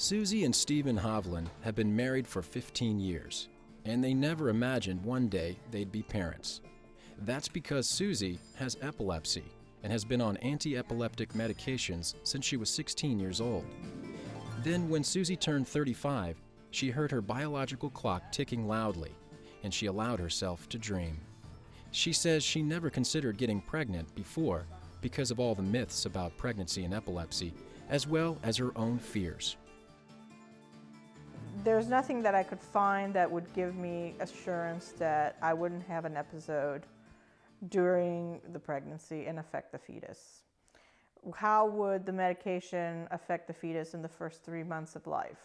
Susie and Stephen Hovland have been married for 15 years, and they never imagined one day they'd be parents. That's because Susie has epilepsy and has been on anti-epileptic medications since she was 16 years old. Then when Susie turned 35, she heard her biological clock ticking loudly, and she allowed herself to dream. She says she never considered getting pregnant before because of all the myths about pregnancy and epilepsy, as well as her own fears. There's nothing that I could find that would give me assurance that I wouldn't have an episode during the pregnancy and affect the fetus. How would the medication affect the fetus in the first 3 months of life,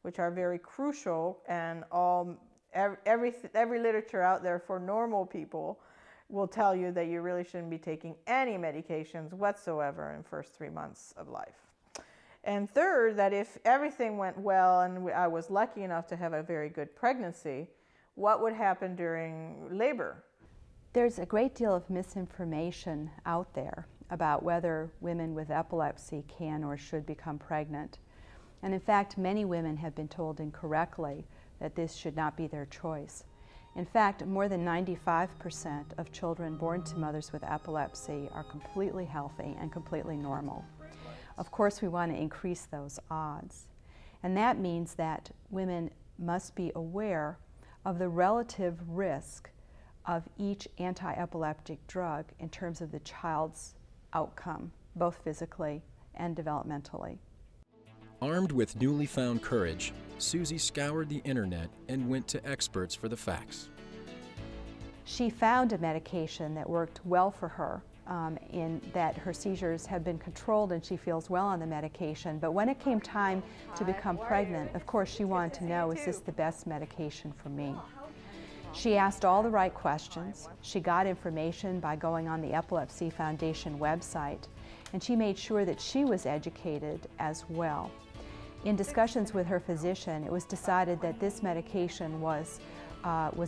which are very crucial, and every literature out there for normal people will tell you that you really shouldn't be taking any medications whatsoever in the first 3 months of life. And third, that if everything went well and I was lucky enough to have a very good pregnancy, what would happen during labor? There's a great deal of misinformation out there about whether women with epilepsy can or should become pregnant. And in fact, many women have been told incorrectly that this should not be their choice. In fact, more than 95% of children born to mothers with epilepsy are completely healthy and completely normal. Of course, we want to increase those odds. And that means that women must be aware of the relative risk of each anti-epileptic drug in terms of the child's outcome, both physically and developmentally. Armed with newly found courage, Susie scoured the internet and went to experts for the facts. She found a medication that worked well for her, in that her seizures have been controlled and she feels well on the medication. But when it came time to become pregnant, of course she wanted to know, is this the best medication for me? She asked all the right questions. She got information by going on the Epilepsy Foundation website, and she made sure that she was educated as well. In discussions with her physician, it was decided that this medication was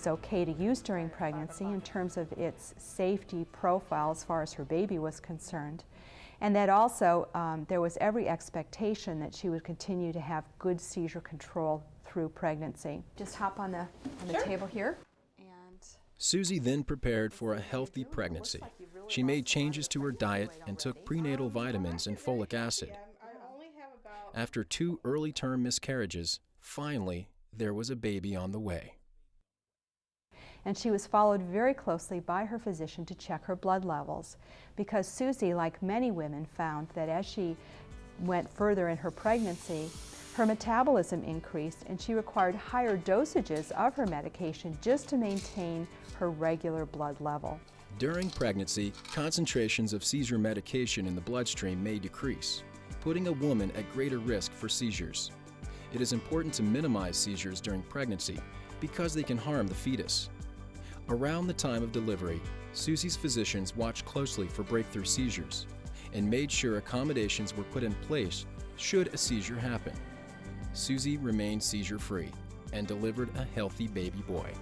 okay to use during pregnancy in terms of its safety profile as far as her baby was concerned, and that also there was every expectation that she would continue to have good seizure control through pregnancy. Just hop on the table here. Susie then prepared for a healthy pregnancy. She made changes to her diet and took prenatal vitamins and folic acid. After 2 early-term miscarriages, finally there was a baby on the way. And she was followed very closely by her physician to check her blood levels, because Susie, like many women, found that as she went further in her pregnancy, her metabolism increased and she required higher dosages of her medication just to maintain her regular blood level. During pregnancy, concentrations of seizure medication in the bloodstream may decrease, putting a woman at greater risk for seizures. It is important to minimize seizures during pregnancy because they can harm the fetus. Around the time of delivery, Susie's physicians watched closely for breakthrough seizures and made sure accommodations were put in place should a seizure happen. Susie remained seizure-free and delivered a healthy baby boy.